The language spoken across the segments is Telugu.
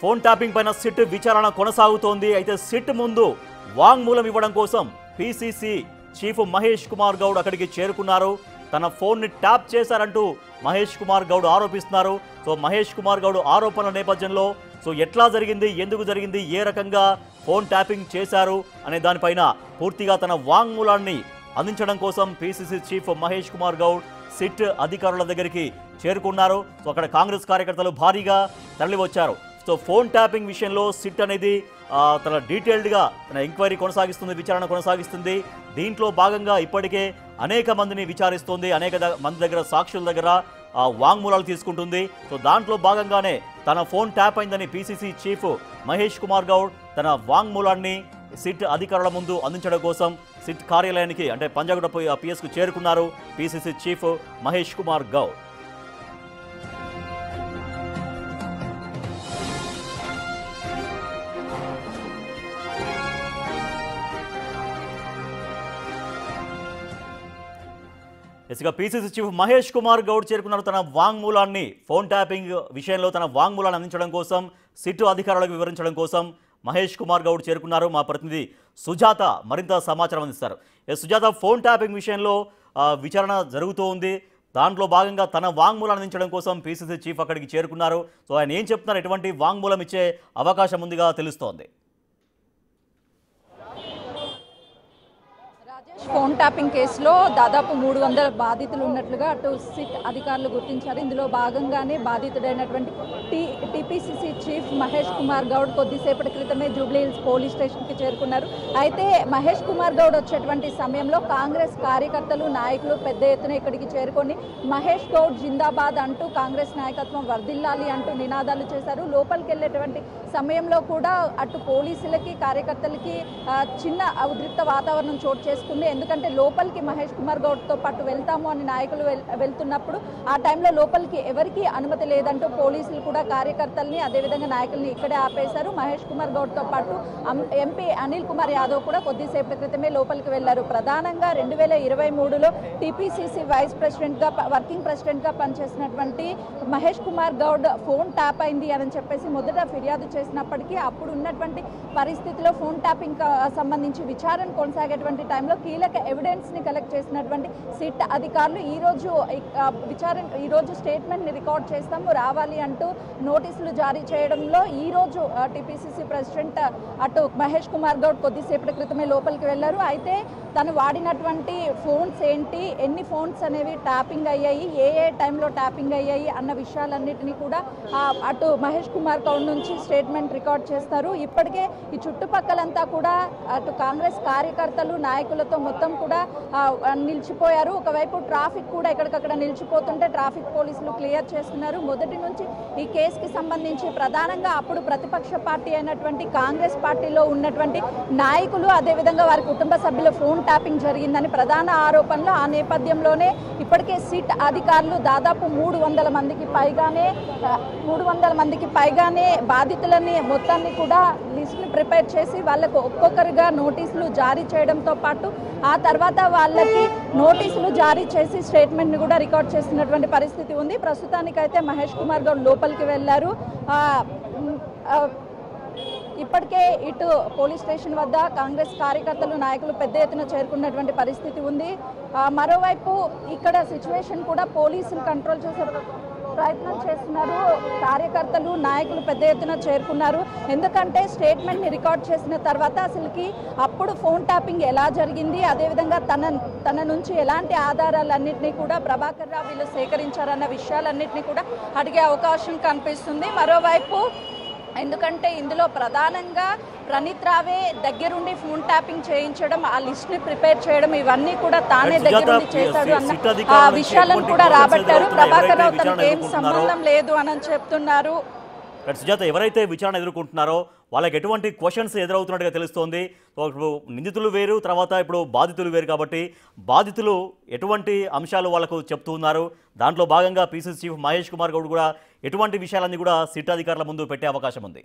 ఫోన్ ట్యాపింగ్ పైన సిట్ విచారణ కొనసాగుతోంది. అయితే సిట్ ముందు వాంగ్మూలం ఇవ్వడం కోసం పిసిసి చీఫ్ మహేష్ కుమార్ గౌడ్ అక్కడికి చేరుకున్నారు. తన ఫోన్ ని ట్యాప్ చేశారంటూ మహేష్ కుమార్ గౌడ్ ఆరోపిస్తున్నారు. సో మహేష్ కుమార్ గౌడ్ ఆరోపణల నేపథ్యంలో ఎట్లా జరిగింది, ఎందుకు జరిగింది, ఏ రకంగా ఫోన్ ట్యాపింగ్ చేశారు అనే దానిపైన పూర్తిగా తన వాంగ్మూలాన్ని అందించడం కోసం PCC chief Mahesh Kumar Goud SIT అధికారుల దగ్గరికి చేరుకున్నారు. సో అక్కడ కాంగ్రెస్ కార్యకర్తలు భారీగా తరలివచ్చారు. సో ఫోన్ ట్యాపింగ్ విషయంలో సిట్ అనేది తన డీటెయిల్డ్గా తన ఎంక్వైరీ కొనసాగిస్తుంది, విచారణ కొనసాగిస్తుంది. దీంట్లో భాగంగా ఇప్పటికే అనేక మందిని విచారిస్తుంది, అనేక మంది దగ్గర సాక్షుల దగ్గర వాంగ్మూలాలు తీసుకుంటుంది. సో దాంట్లో భాగంగానే తన ఫోన్ ట్యాప్ అయిందని పిసిసి చీఫ్ మహేష్ కుమార్ గౌడ్ తన వాంగ్మూలాన్ని సిట్ అధికారుల ముందు అందించడం కోసం సిట్ కార్యాలయానికి అంటే పంజాగుట్ట పిఎస్కు చేరుకున్నారు పిసిసి చీఫ్ మహేష్ కుమార్ గౌడ్. ఇసుక పిసిసి చీఫ్ మహేష్ కుమార్ గౌడ్ చేరుకున్నారు. తన వాంగ్మూలాన్ని ఫోన్ ట్యాపింగ్ విషయంలో తన వాంగ్మూలాన్ని అందించడం కోసం సిట్ అధికారులకు వివరించడం కోసం మహేష్ కుమార్ గౌడ్ చేరుకున్నారు. మా ప్రతినిధి సుజాత మరింత సమాచారం అందిస్తారు. సుజాత, ఫోన్ ట్యాపింగ్ విషయంలో విచారణ జరుగుతూ ఉంది. దాంట్లో భాగంగా తన వాంగ్మూలాన్ని అందించడం కోసం పిసిసి చీఫ్ అక్కడికి చేరుకున్నారు. సో ఆయన ఏం చెప్తున్నారు, ఎటువంటి వాంగ్మూలం ఇచ్చే అవకాశం ఉందిగా తెలుస్తోంది? ఫోన్ ట్యాపింగ్ కేసులో దాదాపు 300 బాధితులు ఉన్నట్లుగా అటు సిట్ అధికారులు గుర్తించారు. ఇందులో భాగంగానే బాధితుడైనటువంటి టీపీసీసీ చీఫ్ మహేష్ కుమార్ గౌడ్ కొద్దిసేపటి క్రితమే జూబ్లీ హిల్స్ పోలీస్ స్టేషన్కి చేరుకున్నారు. అయితే మహేష్ కుమార్ గౌడ్ వచ్చేటువంటి సమయంలో కాంగ్రెస్ కార్యకర్తలు, నాయకులు పెద్ద ఎత్తున ఇక్కడికి చేరుకొని మహేష్ గౌడ్ జిందాబాద్ అంటూ కాంగ్రెస్ నాయకత్వం వర్ధిల్లాలి అంటూ నినాదాలు చేశారు. లోపలికి వెళ్ళేటువంటి సమయంలో కూడా అటు పోలీసులకి, కార్యకర్తలకి చిన్న ఉద్రిక్త వాతావరణం చోటు చేసుకుంది. ఎందుకంటే లోపలికి మహేష్ కుమార్ గౌడ్తో పాటు వెళ్తాము అని నాయకులు వెళ్తున్నప్పుడు ఆ టైంలో లోపలికి ఎవరికి అనుమతి లేదంటూ పోలీసులు కూడా కార్యకర్తల్ని అదేవిధంగా నాయకుల్ని ఇక్కడే ఆపేశారు. మహేష్ కుమార్ గౌడ్తో పాటు ఎంపీ అనిల్ కుమార్ యాదవ్ కూడా కొద్దిసేపటి క్రితమే లోపలికి వెళ్లారు. ప్రధానంగా 2023లో టీపీసీసీ వైస్ ప్రెసిడెంట్గా, వర్కింగ్ ప్రెసిడెంట్గా పనిచేసినటువంటి మహేష్ కుమార్ గౌడ్ ఫోన్ ట్యాప్ అయింది అని చెప్పేసి మొదట ఫిర్యాదు చేసినప్పటికీ అప్పుడు ఉన్నటువంటి పరిస్థితిలో ఫోన్ ట్యాపింగ్ సంబంధించి విచారణ కొనసాగేటువంటి టైంలో కీలక ఎవిడెన్స్ని కలెక్ట్ చేసినటువంటి సిట్ అధికారులు ఈరోజు స్టేట్మెంట్ని రికార్డ్ చేస్తాము రావాలి అంటూ నోటీసులు జారీ చేయడంలో ఈరోజు టీపీసీసీ ప్రెసిడెంట్ అటు మహేష్ కుమార్ గౌడ్ కొద్దిసేపటి క్రితమే లోపలికి వెళ్లారు. అయితే తను వాడినటువంటి ఫోన్స్ ఏంటి, ఎన్ని ఫోన్స్ అనేవి ట్యాపింగ్ అయ్యాయి, ఏ టైంలో ట్యాపింగ్ అయ్యాయి అన్న విషయాలన్నిటినీ కూడా అటు మహేష్ కుమార్ గౌడ్ నుంచి స్టేట్మెంట్ రికార్డ్ చేస్తారు. ఇప్పటికే ఈ చుట్టుపక్కలంతా కూడా అటు కాంగ్రెస్ కార్యకర్తలు, నాయకులతో మొత్తం కూడా నిలిచిపోయారు. ఒకవైపు ట్రాఫిక్ కూడా ఎక్కడికక్కడ నిలిచిపోతుంటే ట్రాఫిక్ పోలీసులు క్లియర్ చేస్తున్నారు. మొదటి నుంచి ఈ కేసుకి సంబంధించి ప్రధానంగా అప్పుడు ప్రతిపక్ష పార్టీ అయినటువంటి కాంగ్రెస్ పార్టీలో ఉన్నటువంటి నాయకులు, అదేవిధంగా వారి కుటుంబ సభ్యుల ఫోన్ ట్యాపింగ్ జరిగిందని ప్రధాన ఆరోపణలు. ఆ నేపథ్యంలోనే ఇప్పటికే సిట్ అధికారులు దాదాపు 300 మందికి పైగానే బాధితులని మొత్తాన్ని కూడా లిస్ట్ని ప్రిపేర్ చేసి వాళ్ళకు ఒక్కొక్కరిగా నోటీసులు జారీ చేయడంతో పాటు ఆ తర్వాత వాళ్ళకి నోటీసులు జారీ చేసి స్టేట్మెంట్ని కూడా రికార్డ్ చేస్తున్నటువంటి పరిస్థితి ఉంది. ప్రస్తుతానికైతే మహేష్ కుమార్ గౌడ్ లోపలికి వెళ్లారు. ఇప్పటికే ఇటు పోలీస్ స్టేషన్ వద్ద కాంగ్రెస్ కార్యకర్తలు, నాయకులు పెద్ద ఎత్తున చేరుకున్నటువంటి పరిస్థితి ఉంది. మరోవైపు ఇక్కడ సిచ్యువేషన్ కూడా పోలీసులు కంట్రోల్ చేసే ప్రయత్నం చేస్తున్నారు. కార్యకర్తలు, నాయకులు పెద్ద ఎత్తున చేరుకున్నారు. ఎందుకంటే స్టేట్మెంట్ని రికార్డ్ చేసిన తర్వాత అసలుకి అప్పుడు ఫోన్ ట్యాపింగ్ ఎలా జరిగింది, అదేవిధంగా తన నుంచి ఎలాంటి ఆధారాలన్నింటినీ కూడా ప్రభాకర్ రావు వీళ్ళు సేకరించారన్న విషయాలన్నింటినీ కూడా అడిగే అవకాశం కనిపిస్తుంది. మరోవైపు ఎందుకంటే ఇందులో ప్రధానంగా ప్రణీత్ రావే దగ్గరుండి ఫోన్ ట్యాపింగ్ చేయించడం, ఆ లిస్ట్ ని ప్రిపేర్ చేయడం, ఇవన్నీ కూడా తానే దగ్గరుండి చేశాడు అన్న విషయాలను కూడా రాబట్టారు. ప్రభాకర్ రావు తనకి ఏం సంబంధం లేదు అని చెప్తున్నారు. సుజాత, ఎవరైతే విచారణ ఎదుర్కొంటున్నారో వాళ్ళకి ఎటువంటి క్వశ్చన్స్ ఎదురవుతున్నట్టుగా తెలుస్తోంది. ఇప్పుడు నిందితులు వేరు, తర్వాత ఇప్పుడు బాధితులు వేరు కాబట్టి బాధితులు ఎటువంటి అంశాలు వాళ్ళకు చెప్తూ ఉన్నారు, దాంట్లో భాగంగా పిసిసి చీఫ్ మహేష్ కుమార్ గౌడ్ కూడా ఎటువంటి విషయాలన్నీ కూడా సిట్ అధికారుల ముందు పెట్టే అవకాశం ఉంది?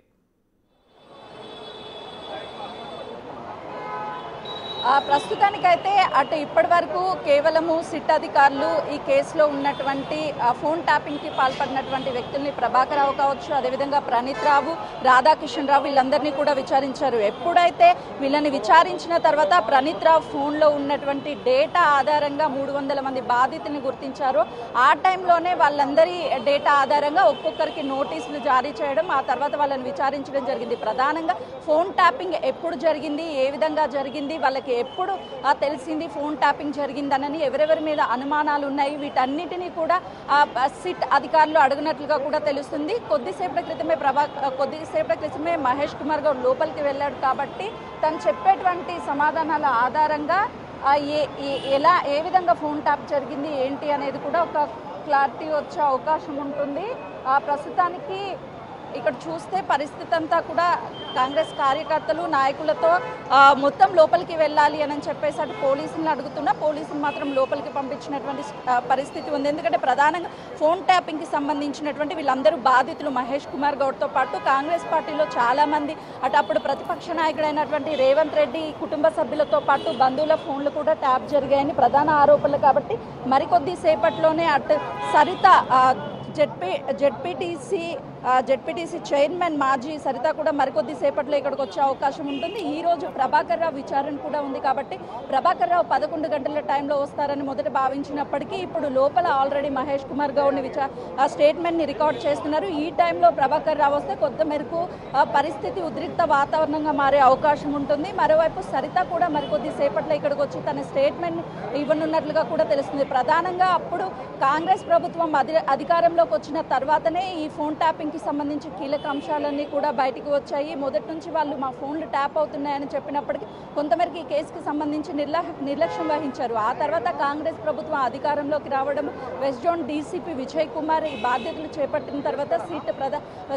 ప్రస్తుతానికైతే అటు ఇప్పటి వరకు కేవలము సిట్ అధికారులు ఈ కేసులో ఉన్నటువంటి ఫోన్ ట్యాపింగ్కి పాల్పడినటువంటి వ్యక్తుల్ని ప్రభాకర్ రావు కావచ్చు, అదేవిధంగా ప్రణీత్ రావు, రాధాకిషన్ రావు వీళ్ళందరినీ కూడా విచారించారు. ఎప్పుడైతే వీళ్ళని విచారించిన తర్వాత ప్రణీత్ రావు ఫోన్లో ఉన్నటువంటి డేటా ఆధారంగా 300 మంది బాధితుల్ని గుర్తించారో ఆ టైంలోనే వాళ్ళందరి డేటా ఆధారంగా ఒక్కొక్కరికి నోటీసులు జారీ చేయడం, ఆ తర్వాత వాళ్ళని విచారించడం జరిగింది. ప్రధానంగా ఫోన్ ట్యాపింగ్ ఎప్పుడు జరిగింది, ఏ విధంగా జరిగింది, వాళ్ళకి ఎప్పుడు తెలిసింది ఫోన్ ట్యాపింగ్ జరిగిందనని ఎవరెవరి మీద అనుమానాలు ఉన్నాయి, వీటన్నిటినీ కూడా సిట్ అధికారులు అడిగినట్లుగా కూడా తెలుస్తుంది. కొద్దిసేపటి క్రితమే మహేష్ కుమార్ గౌడ్ లోపలికి వెళ్ళాడు కాబట్టి తను చెప్పేటువంటి సమాధానాల ఆధారంగా ఏ విధంగా ఫోన్ ట్యాప్ జరిగింది ఏంటి అనేది కూడా ఒక క్లారిటీ వచ్చే అవకాశం ఉంటుంది. ప్రస్తుతానికి ఇక్కడ చూస్తే పరిస్థితి అంతా కూడా కాంగ్రెస్ కార్యకర్తలు నాయకులతో మొత్తం లోపలికి వెళ్ళాలి అని చెప్పేసి అటు పోలీసులను అడుగుతున్నా పోలీసులు మాత్రం లోపలికి పంపించినటువంటి పరిస్థితి ఉంది. ఎందుకంటే ప్రధానంగా ఫోన్ ట్యాపింగ్కి సంబంధించినటువంటి వీళ్ళందరూ బాధితులు. మహేష్ కుమార్ గౌడ్తో పాటు కాంగ్రెస్ పార్టీలో చాలామంది అప్పుడు ప్రతిపక్ష నాయకుడైనటువంటి రేవంత్ రెడ్డి కుటుంబ సభ్యులతో పాటు బంధువుల ఫోన్లు కూడా ట్యాప్ జరిగాయని ప్రధాన ఆరోపణలు. కాబట్టి మరికొద్ది సేపట్లోనే అటు సరిత జెడ్పీటీసీ చైర్మన్ మాజీ సరిత కూడా మరికొద్ది సేపట్లో ఇక్కడికి వచ్చే అవకాశం ఉంటుంది. ఈ రోజు ప్రభాకర్ రావు విచారణ కూడా ఉంది కాబట్టి ప్రభాకర్ రావు 11 గంటల టైంలో వస్తారని మొదట భావించినప్పటికీ ఇప్పుడు లోపల ఆల్రెడీ మహేష్ కుమార్ గౌడ్ని స్టేట్మెంట్ని రికార్డ్ చేస్తున్నారు. ఈ టైంలో ప్రభాకర్ రావు వస్తే కొంత మేరకు పరిస్థితి ఉద్రిక్త వాతావరణంగా మారే అవకాశం ఉంటుంది. మరోవైపు సరిత కూడా మరికొద్ది సేపట్లో ఇక్కడికి వచ్చి తన స్టేట్మెంట్ ఇవ్వనున్నట్లుగా కూడా తెలుస్తుంది. ప్రధానంగా అప్పుడు కాంగ్రెస్ ప్రభుత్వం అధికారంలోకి వచ్చిన తర్వాతనే ఈ ఫోన్ ట్యాపింగ్ సంబంధించి కీలక అంశాలన్నీ కూడా బయటికి వచ్చాయి. మొదటి నుంచి వాళ్ళు మా ఫోన్లు ట్యాప్ అవుతున్నాయని చెప్పినప్పటికీ కొంతమేరకు ఈ కేసుకి సంబంధించి నిర్లక్ష్యం వహించారు. ఆ తర్వాత కాంగ్రెస్ ప్రభుత్వం అధికారంలోకి రావడం, west zone DCP Vijay Kumar ఈ బాధ్యతలు చేపట్టిన తర్వాత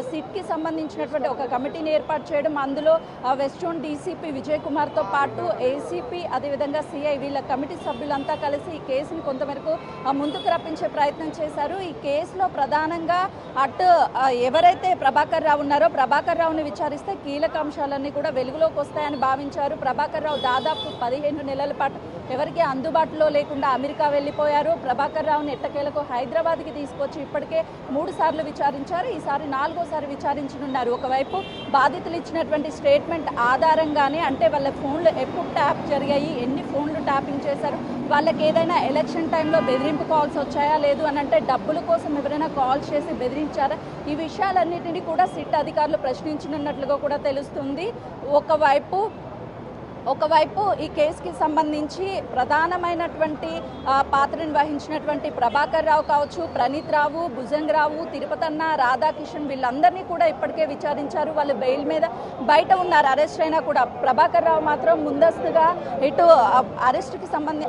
సిట్కి సంబంధించినటువంటి ఒక కమిటీని ఏర్పాటు చేయడం, అందులో వెస్ట్ జోన్ డీసీపీ విజయ్ కుమార్తో పాటు ఏసీపీ అదేవిధంగా సిఐ వీళ్ళ కమిటీ సభ్యులంతా కలిసి ఈ కేసుని కొంతమేరకు ముందుకు రప్పించే ప్రయత్నం చేశారు. ఈ కేసులో ప్రధానంగా అటు ఎవరైతే ప్రభాకర్ రావు ఉన్నారో ప్రభాకర్ రావుని విచారిస్తే కీలక అంశాలన్నీ కూడా వెలుగులోకి వస్తాయని భావించారు. ప్రభాకర్ రావు దాదాపు 15 నెలల పాటు ఎవరికి అందుబాటులో లేకుండా అమెరికా వెళ్ళిపోయారు. ప్రభాకర్ రావుని ఎట్టకేలకు హైదరాబాద్కి తీసుకొచ్చి ఇప్పటికే 3 సార్లు విచారించారు. ఈసారి 4వ విచారించనున్నారు. ఒకవైపు బాధితులు ఇచ్చినటువంటి స్టేట్మెంట్ ఆధారంగానే అంటే వాళ్ళ ఫోన్లు ఎప్పుడు ట్యాప్ జరిగాయి, ఎన్ని ఫోన్లు ట్యాపింగ్ చేశారు, వాళ్ళకి ఏదైనా ఎలక్షన్ టైంలో బెదిరింపు కాల్స్ వచ్చాయా, లేదు అని అంటే డబ్బుల కోసం ఎవరైనా కాల్ చేసి బెదిరించారా, ఈ విషయాలన్నింటినీ కూడా సిట్ అధికారులు ప్రశ్నించనున్నట్లుగా కూడా తెలుస్తుంది. ఒకవైపు ఈ కేసుకి సంబంధించి ప్రధానమైనటువంటి పాత్రను వహించినటువంటి ప్రభాకర్ రావు కావచ్చు, ప్రణీత్ రావు, భుజంగ్ రావు, తిరుపతన్న, రాధాకిషన్ వీళ్ళందరినీ కూడా ఇప్పటికే విచారించారు. వాళ్ళు బెయిల్ మీద బయట ఉన్నారు, అరెస్ట్ అయినా కూడా. ప్రభాకర్ రావు మాత్రం ముందస్తుగా ఇటు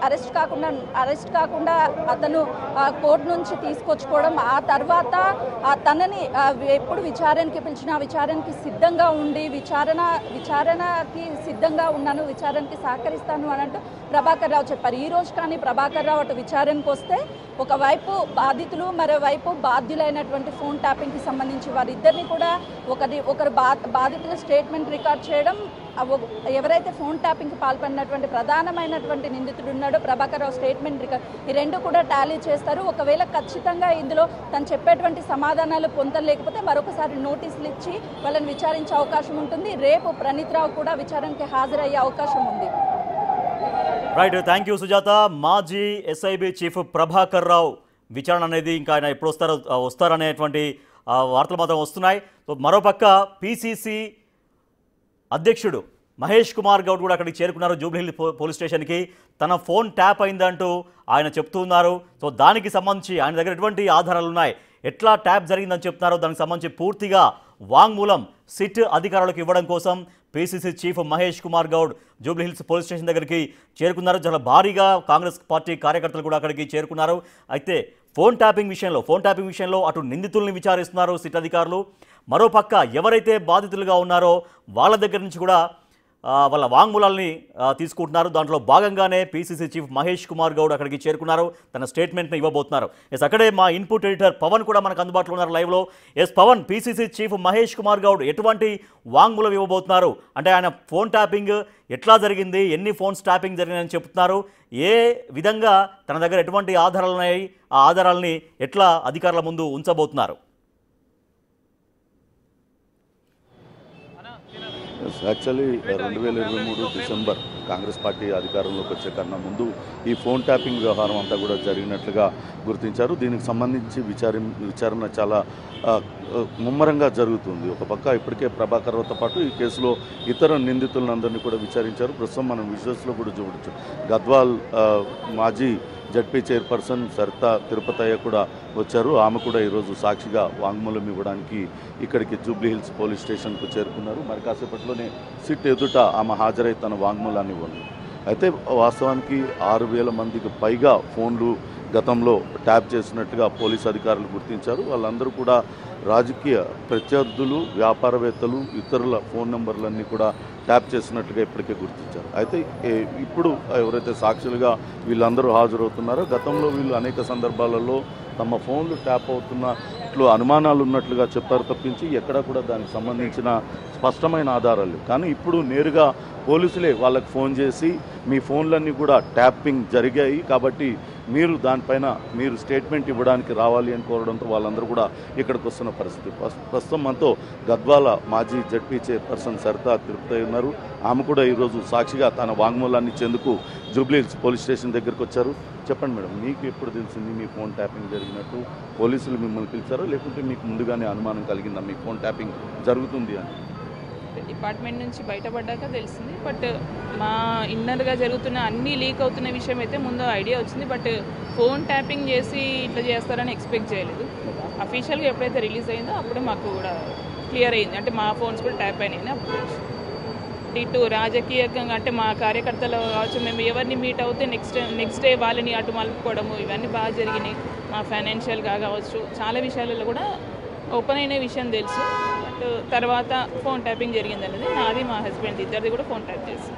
అరెస్ట్ కాకుండా అతను కోర్టు నుంచి తీసుకొచ్చుకోవడం, ఆ తర్వాత తనని ఎప్పుడు విచారణకి పిలిచినా విచారణకి సిద్ధంగా ఉండి విచారణకి సిద్ధంగా ఉన్నాను, విచారణకి సహకరిస్తాను అని అంటూ ప్రభాకర్ రావు చెప్పారు. ఈ రోజు కానీ ప్రభాకర్ రావు అటు విచారణకు వస్తే ఒకవైపు బాధితులు, మరోవైపు బాధ్యులైనటువంటి ఫోన్ ట్యాపింగ్కి సంబంధించి వారిద్దరిని కూడా ఒకరు బాధితుల స్టేట్మెంట్ రికార్డ్ చేయడం, ఎవరైతే ఫోన్ ట్యాపింగ్కి పాల్పడినటువంటి ప్రధానమైనటువంటి నిందితుడు ఉన్నాడో ప్రభాకర్ రావు స్టేట్మెంట్ రికార్డ్, ఈ రెండు కూడా టాలీ చేస్తారు. ఒకవేళ ఖచ్చితంగా ఇందులో తను చెప్పేటువంటి సమాధానాలు పొందలేకపోతే మరొకసారి నోటీసులు ఇచ్చి వాళ్ళని విచారించే అవకాశం ఉంటుంది. రేపు ప్రణీత్ రావు కూడా విచారణకి హాజరయ్యే అవకాశం ఉంది. Right, thank you Sujatha. మాజీ ఎస్ఐబి చీఫ్ ప్రభాకర్ రావు విచారణ అనేది ఇంకా ఆయన ఎప్పుడు వస్తారనేటువంటి వార్తలు మాత్రం వస్తున్నాయి. సో మరోపక్క పిసిసి అధ్యక్షుడు మహేష్ కుమార్ గౌడ్ కూడా అక్కడికి చేరుకున్నారు, జూబ్లీహిల్ పోలీస్ స్టేషన్కి. తన ఫోన్ ట్యాప్ అయిందంటూ ఆయన చెప్తున్నారు. సో దానికి సంబంధించి ఆయన దగ్గర ఎటువంటి ఆధారాలు ఉన్నాయి, ఎట్లా ట్యాప్ జరిగిందని చెప్తున్నారో దానికి సంబంధించి పూర్తిగా వాంగ్మూలం సిట్ అధికారులకు ఇవ్వడం కోసం PCC chief Mahesh Kumar Goud Jubilee Hills police station దగ్గరికి చేరుకున్నారు. చాలా భారీగా కాంగ్రెస్ పార్టీ కార్యకర్తలు కూడా అక్కడికి చేరుకున్నారు. అయితే ఫోన్ ట్యాపింగ్ విషయంలో అటు నిందితుల్ని విచారిస్తున్నారు సిట్ అధికారులు. మరోపక్క ఎవరైతే బాధితులుగా ఉన్నారో వాళ్ళ దగ్గర నుంచి కూడా వాళ్ళ వాంగ్మూలాల్ని తీసుకుంటున్నారు. దాంట్లో భాగంగానే పీసీసీ చీఫ్ మహేష్ కుమార్ గౌడ్ అక్కడికి చేరుకున్నారు. తన స్టేట్మెంట్ని ఇవ్వబోతున్నారు. ఎస్, అక్కడే మా ఇన్పుట్ ఎడిటర్ పవన్ కూడా మనకు అందుబాటులో ఉన్నారు లైవ్లో. Yes Pawan, PCC chief Mahesh Kumar Goud ఎటువంటి వాంగ్మూలం ఇవ్వబోతున్నారు? అంటే ఆయన ఫోన్ ట్యాపింగ్ ఎట్లా జరిగింది, ఎన్ని ఫోన్స్ ట్యాపింగ్ జరిగిందని చెప్తున్నారు, ఏ విధంగా తన దగ్గర ఎటువంటి ఆధారాలు ఉన్నాయి, ఆ ఆధారాలని ఎట్లా అధికారుల ముందు ఉంచబోతున్నారు? యాక్చువల్లీ 2023 డిసెంబర్ కాంగ్రెస్ పార్టీ అధికారంలోకి వచ్చే కన్నా ముందు ఈ ఫోన్ ట్యాపింగ్ వ్యవహారం అంతా కూడా జరిగినట్లుగా గుర్తించారు. దీనికి సంబంధించి విచారణ చాలా ముమ్మరంగా జరుగుతుంది. ఒక పక్క ఇప్పటికే ప్రభాకర్ రావుతో పాటు ఈ కేసులో ఇతర నిందితులందరినీ కూడా విచారించారు. ప్రస్తుతం మనం విజువల్స్లో కూడా చూడవచ్చు. గద్వాల్ మాజీ జడ్పీ చైర్పర్సన్ సరితా తిరుపతయ్య కూడా వచ్చారు. ఆమె కూడా ఈరోజు సాక్షిగా వాంగ్మూలం ఇవ్వడానికి ఇక్కడికి జూబ్లీ హిల్స్ పోలీస్ స్టేషన్కు చేరుకున్నారు. మరి కాసేపట్లోనే సిట్ ఎదుట ఆమె హాజరై తన వాంగ్మూలాన్ని ఇవ్వను. అయితే వాస్తవానికి 6,000 మందికి పైగా ఫోన్లు గతంలో ట్యాప్ చేసినట్టుగా పోలీసు అధికారులు గుర్తించారు. వాళ్ళందరూ కూడా రాజకీయ ప్రత్యర్థులు, వ్యాపారవేత్తలు, ఇతరుల ఫోన్ నెంబర్లన్నీ కూడా ట్యాప్ చేసినట్టుగా ఇప్పటికే గుర్తించారు. అయితే ఇప్పుడు ఎవరైతే సాక్షులుగా వీళ్ళందరూ హాజరవుతున్నారో గతంలో వీళ్ళు అనేక సందర్భాలలో తమ ఫోన్లు ట్యాప్ అవుతున్నట్లు అనుమానాలు ఉన్నట్లుగా చెప్పారు తప్పించి ఎక్కడా కూడా దానికి సంబంధించిన స్పష్టమైన ఆధారాలు లేవు. కానీ ఇప్పుడు నేరుగా పోలీసులే వాళ్ళకి ఫోన్ చేసి మీ ఫోన్లన్నీ కూడా ట్యాపింగ్ జరిగాయి కాబట్టి మీరు దానిపైన మీరు స్టేట్మెంట్ ఇవ్వడానికి రావాలి అని కోరడంతో వాళ్ళందరూ కూడా ఇక్కడికి వస్తున్న పరిస్థితి. ప్రస్తుతం మనతో గద్వాల మాజీ జడ్పీ చైర్పర్సన్ సరితా తిరుపతి ఉన్నారు. ఆమె కూడా ఈరోజు సాక్షిగా తన వాంగ్మూలాన్ని ఇచ్చేందుకు జూబ్లీ హిల్స్ పోలీస్ స్టేషన్ దగ్గరికి వచ్చారు. చెప్పండి మేడం, మీకు ఎప్పుడు తెలిసింది మీ ఫోన్ ట్యాపింగ్ జరిగినట్టు? పోలీసులు మిమ్మల్ని పిలిచారా లేకుంటే మీకు ముందుగానే అనుమానం కలిగిందా మీ ఫోన్ ట్యాపింగ్ జరుగుతుంది అని? డిపార్ట్మెంట్ నుంచి బయటపడ్డాక తెలిసింది. బట్ మా ఇన్నర్గా జరుగుతున్న అన్నీ లీక్ అవుతున్న విషయం అయితే ముందు ఐడియా వచ్చింది. బట్ ఫోన్ ట్యాపింగ్ చేసి ఇట్లా చేస్తారని ఎక్స్పెక్ట్ చేయలేదు. అఫీషియల్గా ఎప్పుడైతే రిలీజ్ అయిందో అప్పుడే మాకు కూడా క్లియర్ అయింది. అంటే మా ఫోన్స్ కూడా ట్యాప్ అయినాయి. అప్పుడు ఇటు రాజకీయంగా అంటే మా కార్యకర్తలు కావచ్చు, మేము ఎవరిని మీట్ అవుతే నెక్స్ట్ డే వాళ్ళని అటు మలుపుకోవడము ఇవన్నీ బాగా జరిగినాయి. మా ఫైనాన్షియల్గా కావచ్చు చాలా విషయాలలో కూడా ఓపెన్ అయిన విషయం తెలుసు. బట్ తర్వాత ఫోన్ ట్యాపింగ్ జరిగింది అనేది నాది మా హస్బెండ్ ఇద్దరిది కూడా ఫోన్ ట్యాప్ చేసి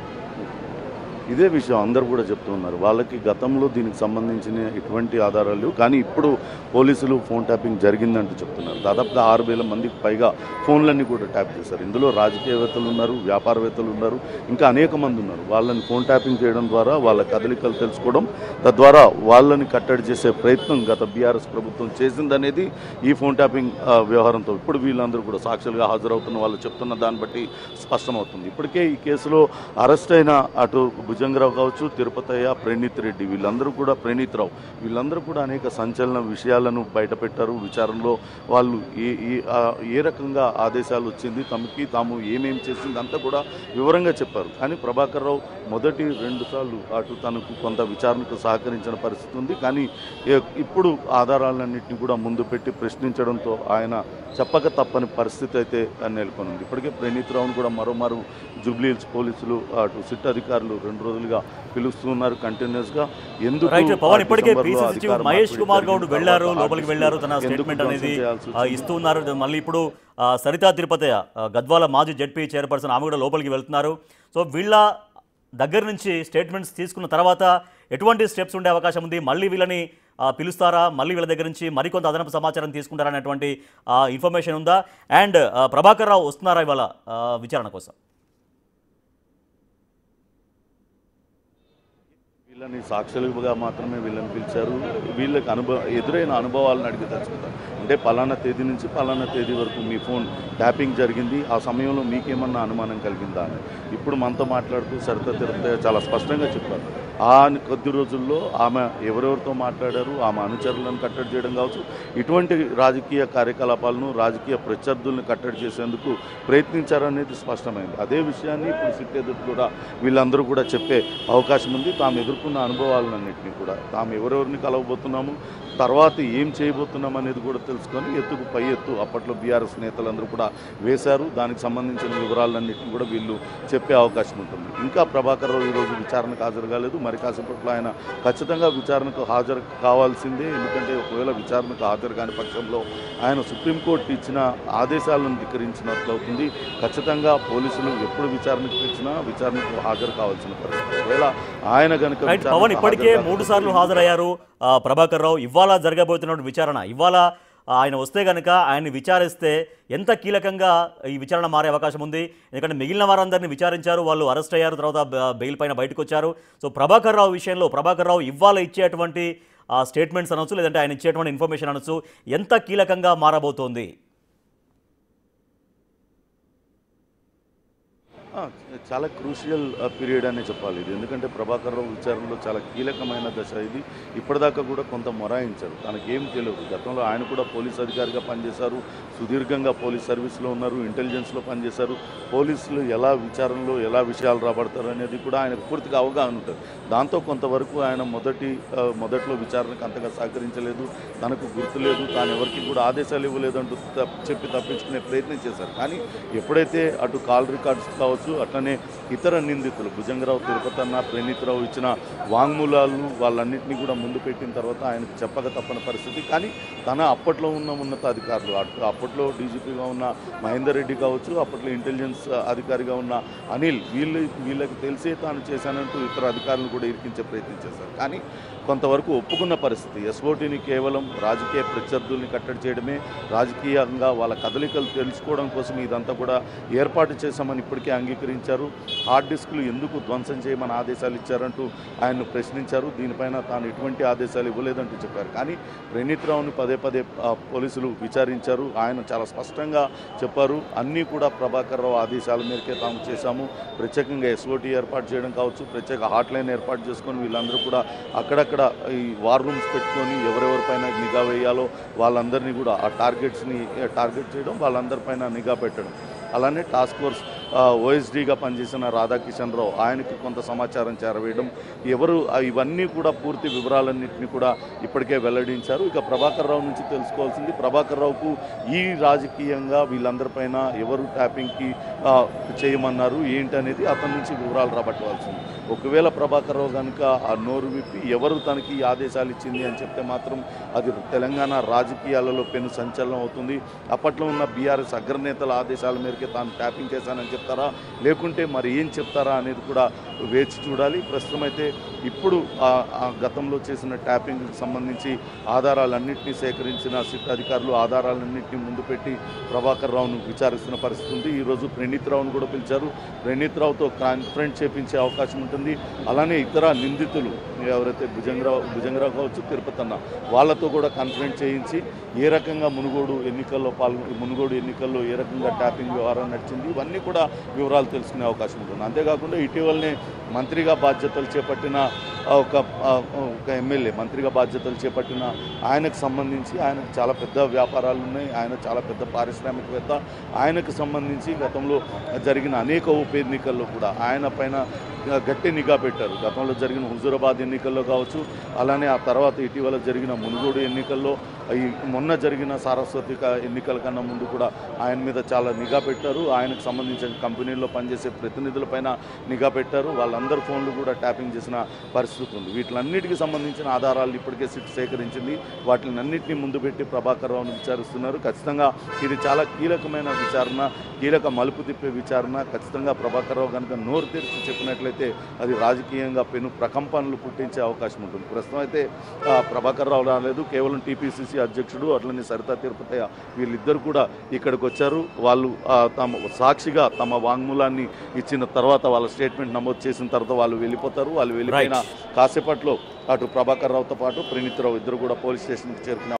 ఇదే విషయం అందరూ కూడా చెప్తూ ఉన్నారు. వాళ్ళకి గతంలో దీనికి సంబంధించిన ఎటువంటి ఆధారాలు లేవు, కానీ ఇప్పుడు పోలీసులు ఫోన్ ట్యాపింగ్ జరిగిందంటూ చెప్తున్నారు. దాదాపుగా 6,000 మందికి పైగా ఫోన్లన్నీ కూడా ట్యాప్ చేశారు. ఇందులో రాజకీయవేత్తలు ఉన్నారు, వ్యాపారవేత్తలు ఉన్నారు, ఇంకా అనేక మంది ఉన్నారు. వాళ్ళని ఫోన్ ట్యాపింగ్ చేయడం ద్వారా వాళ్ళ కదలికలు తెలుసుకోవడం, తద్వారా వాళ్ళని కట్టడి చేసే ప్రయత్నం గత బీఆర్ఎస్ ప్రభుత్వం చేసిందనేది ఈ ఫోన్ ట్యాపింగ్ వ్యవహారంతో ఇప్పుడు వీళ్ళందరూ కూడా సాక్షులుగా హాజరవుతున్న వాళ్ళు చెప్తున్న దాన్ని బట్టి స్పష్టమవుతుంది. ఇప్పటికే ఈ కేసులో అరెస్ట్ అయిన అటు భుజంగరావు కావచ్చు, తిరుపతయ్య, ప్రణీత్ రెడ్డి వీళ్ళందరూ కూడా అనేక సంచలన విషయాలను బయటపెట్టారు. విచారణలో వాళ్ళు ఏ రకంగా ఆదేశాలు వచ్చింది, తాము ఏమేం చేసింది అంతా కూడా వివరంగా చెప్పారు. కానీ ప్రభాకర్ రావు మొదటి 2 సార్లు అటు తనకు కొంత విచారణకు సహకరించిన పరిస్థితి ఉంది. కానీ ఇప్పుడు ఆధారాలన్నింటినీ కూడా ముందు పెట్టి ప్రశ్నించడంతో ఆయన చెప్పక తప్పని పరిస్థితి అయితే నెలకొనుంది. ఇప్పటికే ప్రణీత్ రావును కూడా మరోమారు జూబ్లీ హిల్స్ పోలీసులు అటు సిట్ అధికారులు 2 రోజులుగా పిలుస్తున్నారు కంటిన్యూస్గా. మహేష్ కుమార్ గౌడ్ వెళ్ళారు, లోపలికి వెళ్ళారు, తన స్టేట్మెంట్ అనేది ఇస్తున్నారు. మళ్ళీ ఇప్పుడు సరితా తిరుపతయ్య గద్వాల మాజీ జడ్పీ చైర్పర్సన్ ఆమె కూడా లోపలికి వెళ్తున్నారు. సో వీళ్ళ దగ్గర నుంచి స్టేట్మెంట్స్ తీసుకున్న తర్వాత ఎటువంటి స్టెప్స్ ఉండే అవకాశం ఉంది? మళ్ళీ వీళ్ళని పిలుస్తారా? మళ్ళీ వీళ్ళ దగ్గర నుంచి మరికొంత అదనపు సమాచారం తీసుకుంటారా అనేటువంటి ఇన్ఫర్మేషన్ ఉందా? అండ్ ప్రభాకర్ రావు వస్తున్నారా ఇవాళ విచారణ కోసం? వీళ్ళని సాక్షులుగా మాత్రమే వీళ్ళని పిలిచారు. వీళ్ళకి ఎదురైన అనుభవాలను అడిగి తెలుసుకుంటారు. అంటే పలానా తేదీ నుంచి పలానా తేదీ వరకు మీ ఫోన్ ట్యాపింగ్ జరిగింది, ఆ సమయంలో మీకేమన్నా అనుమానం కలిగిందా అని ఇప్పుడు మనతో మాట్లాడుతూ సరితా తిరుపతి చాలా స్పష్టంగా చెప్పారు. ఆ కొద్ది రోజుల్లో ఆమె ఎవరెవరితో మాట్లాడారు, ఆమె అనుచరులను కట్టడి చేయడం కావచ్చు, ఇటువంటి రాజకీయ కార్యకలాపాలను, రాజకీయ ప్రత్యర్థులను కట్టడి చేసేందుకు ప్రయత్నించారనేది స్పష్టమైంది. అదే విషయాన్ని ఇప్పుడు సిట్ ఎదురు కూడా వీళ్ళందరూ కూడా చెప్పే అవకాశం ఉంది. తాము ఎదుర్కొన్న అనుభవాలన్నింటినీ కూడా, తాము ఎవరెవరిని కలవబోతున్నాము, తర్వాత ఏం చేయబోతున్నాం అనేది కూడా తెలుసుకొని ఎత్తుకు పై ఎత్తు అప్పట్లో బీఆర్ఎస్ నేతలందరూ కూడా వేశారు. దానికి సంబంధించిన వివరాలన్నింటినీ కూడా వీళ్ళు చెప్పే అవకాశం ఉంటుంది. ఇంకా ప్రభాకర్ రావు ఈరోజు విచారణకు హాజరు కాలేదు. మరి కాసేపట్లో ఆయన ఖచ్చితంగా విచారణకు హాజరు కావాల్సిందే. ఎందుకంటే ఒకవేళ విచారణకు హాజరు కాని పక్షంలో ఆయన సుప్రీంకోర్టు ఇచ్చిన ఆదేశాలను ధిక్కరించినట్లు అవుతుంది. ఖచ్చితంగా పోలీసులు ఎప్పుడు విచారణకు పిలిచినా విచారణకు హాజరు కావాల్సిన పరిస్థితి. ఒకవేళ ఆయన కనుక పవన్ ఇప్పటికే 3 సార్లు హాజరయ్యారు ప్రభాకర్ రావు. ఇవాళ జరగబోతున్న విచారణ, ఇవాళ ఆయన వస్తే కనుక ఆయన్ని విచారిస్తే ఎంత కీలకంగా ఈ విచారణ మారే అవకాశం ఉంది? ఎందుకంటే మిగిలిన వారందరినీ విచారించారు, వాళ్ళు అరెస్ట్ అయ్యారు, తర్వాత బెయిల్ పైన బయటకు వచ్చారు. సో ప్రభాకర్ రావు విషయంలో ప్రభాకర్ రావు ఇవాళ ఇచ్చేటువంటి స్టేట్మెంట్స్ అనొచ్చు, లేదంటే ఆయన ఇచ్చేటువంటి ఇన్ఫర్మేషన్ అనొచ్చు, ఎంత కీలకంగా మారబోతోంది? చాలా క్రూషియల్ పీరియడ్ అనే చెప్పాలి ఇది. ఎందుకంటే ప్రభాకర్ రావు విచారణలో చాలా కీలకమైన దశ ఇది. ఇప్పటిదాకా కూడా కొంత మొరాయించారు, తనకేం తెలియదు. గతంలో ఆయన కూడా పోలీస్ అధికారిగా పనిచేశారు, సుదీర్ఘంగా పోలీస్ సర్వీస్లో ఉన్నారు, ఇంటెలిజెన్స్లో పనిచేశారు. పోలీసులు ఎలా విచారణలో ఎలా విషయాలు రాబడతారు అనేది కూడా ఆయనకు పూర్తిగా అవగాహన ఉంటుంది. దాంతో కొంతవరకు ఆయన మొదట్లో విచారణకు అంతగా సహకరించలేదు, తనకు గుర్తులేదు, తాను ఎవరికి కూడా ఆదేశాలు ఇవ్వలేదు అంటూ చెప్పి తప్పించుకునే ప్రయత్నం చేశారు. కానీ ఎప్పుడైతే అటు కాల్ రికార్డ్స్ కావచ్చు, అట్లనే ఇతర నిందితులు భుజంగరావు, తిరుపతన్న, ప్రణీత్ రావు ఇచ్చిన వాంగ్మూలాలు వాళ్ళన్నింటినీ కూడా ముందు పెట్టిన తర్వాత ఆయనకు చెప్పక తప్పని పరిస్థితి. కానీ తన అప్పట్లో ఉన్న ఉన్నతాధికారులు, అప్పట్లో డీజీపీగా ఉన్న మహేందర్ రెడ్డి కావచ్చు, అప్పట్లో ఇంటెలిజెన్స్ అధికారిగా ఉన్న అనిల్, వీళ్ళకి తెలిసే తాను చేశానంటూ ఇతర అధికారులు కూడా ఇరికించే ప్రయత్నం చేశారు. కానీ కొంతవరకు ఒప్పుకున్న పరిస్థితి. ఎస్ఓటీని కేవలం రాజకీయ ప్రత్యర్థుల్ని కట్టడి చేయడమే, రాజకీయంగా వాళ్ళ కదలికలు తెలుసుకోవడం కోసం ఇదంతా కూడా ఏర్పాటు చేశామని ఇప్పటికే అంగీకరించారు. హార్డ్ డిస్క్లు ఎందుకు ధ్వంసం చేయమని ఆదేశాలు ఇచ్చారంటూ ఆయన్ను ప్రశ్నించారు. దీనిపైన తాను ఎటువంటి ఆదేశాలు ఇవ్వలేదంటూ చెప్పారు. కానీ ప్రణీత్ రావుని పదే పోలీసులు విచారించారు. ఆయన చాలా స్పష్టంగా చెప్పారు, అన్నీ కూడా ప్రభాకర్ రావు ఆదేశాల మేరకే తాము చేశాము. ప్రత్యేకంగా ఎస్ఓటీ ఏర్పాటు చేయడం కావచ్చు, ప్రత్యేక హాట్ లైన్ ఏర్పాటు చేసుకొని వీళ్ళందరూ కూడా అక్కడక్కడ ఈ వార్ రూమ్స్ పెట్టుకొని ఎవరెవరిపైన నిఘా వేయాలో వాళ్ళందరినీ కూడా ఆ టార్గెట్స్ని టార్గెట్ చేయడం, వాళ్ళందరిపైన నిఘా పెట్టడం. అలానే టాస్క్ ఫోర్స్ ఓఎస్డీగా పనిచేసిన రాధాకిషన్ రావు, ఆయనకి కొంత సమాచారం చేరవేయడం, ఇవన్నీ కూడా పూర్తి వివరాలన్నింటినీ కూడా ఇప్పటికే వెల్లడించారు. ఇక ప్రభాకర్ రావు నుంచి తెలుసుకోవాల్సింది, ప్రభాకర్ రావుకు ఈ రాజకీయంగా వీళ్ళందరిపైన ఎవరు ట్యాపింగ్కి చేయమన్నారు ఏంటనేది అతని నుంచి వివరాలు రాబట్టవలసింది. ఒకవేళ ప్రభాకర్ రావు కనుక ఆ నోరు విప్పి ఎవరు తనకి ఆదేశాలు ఇచ్చింది అని చెప్తే మాత్రం అది తెలంగాణ రాజకీయాలలో పెను సంచలనం అవుతుంది. అప్పట్లో ఉన్న బీఆర్ఎస్ అగ్రనేతల ఆదేశాల మేరకు తాను ట్యాపింగ్ చేశానని చెప్తారా, లేకుంటే మరి ఏం చెప్తారా అనేది కూడా వేచి చూడాలి. ప్రస్తుతం అయితే ఇప్పుడు ఆ గతంలో చేసిన ట్యాపింగ్కి సంబంధించి ఆధారాలన్నింటినీ సేకరించిన సిట్ అధికారులు ఆధారాలన్నింటినీ ముందు పెట్టి ప్రభాకర్ రావును విచారిస్తున్న పరిస్థితి ఉంది. ఈరోజు ప్రణీత్ రావును కూడా పిలిచారు. ప్రణీత్ రావుతో కాన్ఫరెన్స్ చేపించే అవకాశం ఉంటుంది. అలానే ఇతర నిందితులు ఎవరైతే భుజంగరావు కావచ్చు, తిరుపతన్న, వాళ్ళతో కూడా కాన్ఫరెన్స్ చేయించి ఏ రకంగా మునుగోడు ఎన్నికల్లో ఏ రకంగా ట్యాపింగ్ వ్యవహారం నడిచింది, ఇవన్నీ కూడా వివరాలు తెలుసుకునే అవకాశం ఉంటుంది. అంతేకాకుండా ఇటీవలనే మంత్రిగా బాధ్యతలు చేపట్టిన ఒక ఎమ్మెల్యే మంత్రిగా బాధ్యతలు చేపట్టిన ఆయనకు సంబంధించి ఆయనకు చాలా పెద్ద వ్యాపారాలు ఉన్నాయి, ఆయన చాలా పెద్ద పారిశ్రామికవేత్త. ఆయనకు సంబంధించి గతంలో జరిగిన అనేక ఉప ఎన్నికల్లో కూడా ఆయన పైన గట్టి నిఘా పెట్టారు. గతంలో జరిగిన హుజూరాబాద్ ఎన్నికల్లో కావచ్చు, అలానే ఆ తర్వాత ఇటీవల జరిగిన మునుగోడు ఎన్నికల్లో, మొన్న జరిగిన సారస్వతి ఎన్నికల కన్నా ముందు కూడా ఆయన మీద చాలా నిఘా పెట్టారు. ఆయనకు సంబంధించిన కంపెనీల్లో పనిచేసే ప్రతినిధులపైన నిఘా పెట్టారు. వాళ్ళందరి ఫోన్లు కూడా ట్యాపింగ్ చేసిన పరిస్థితి ఉంది. వీటిలన్నిటికీ సంబంధించిన ఆధారాలు ఇప్పటికే సిట్ సేకరించింది. వాటిని అన్నింటినీ ముందు పెట్టి ప్రభాకర్ రావును విచారిస్తున్నారు. ఖచ్చితంగా ఇది చాలా కీలకమైన విచారణ, కీలక మలుపు తిప్పే విచారణ. ఖచ్చితంగా ప్రభాకర్ రావు కనుక నోరు తెరిచి చెప్పినట్లయితే అది రాజకీయంగా పెను ప్రకంపనలు పుట్టించే అవకాశం ఉంటుంది. ప్రస్తుతం అయితే ప్రభాకర్ రావు రాలేదు, కేవలం టీపీసీసీ అధ్యక్షుడు అట్లనే సరితా తిరుపతయ్య వీళ్ళిద్దరు కూడా ఇక్కడికి వచ్చారు. వాళ్ళు తమ సాక్షిగా తమ వాంగ్మూలాన్ని ఇచ్చిన తర్వాత వాళ్ళ స్టేట్మెంట్ నమోదు చేసిన తర్వాత వాళ్ళు వెళ్ళిపోతారు. వాళ్ళు వెళ్ళిపోయిన కాసేపట్లో అటు ప్రభాకర్ రావుతో పాటు ప్రణీత్ రావు ఇద్దరు కూడా పోలీస్ స్టేషన్కి చేరుకునే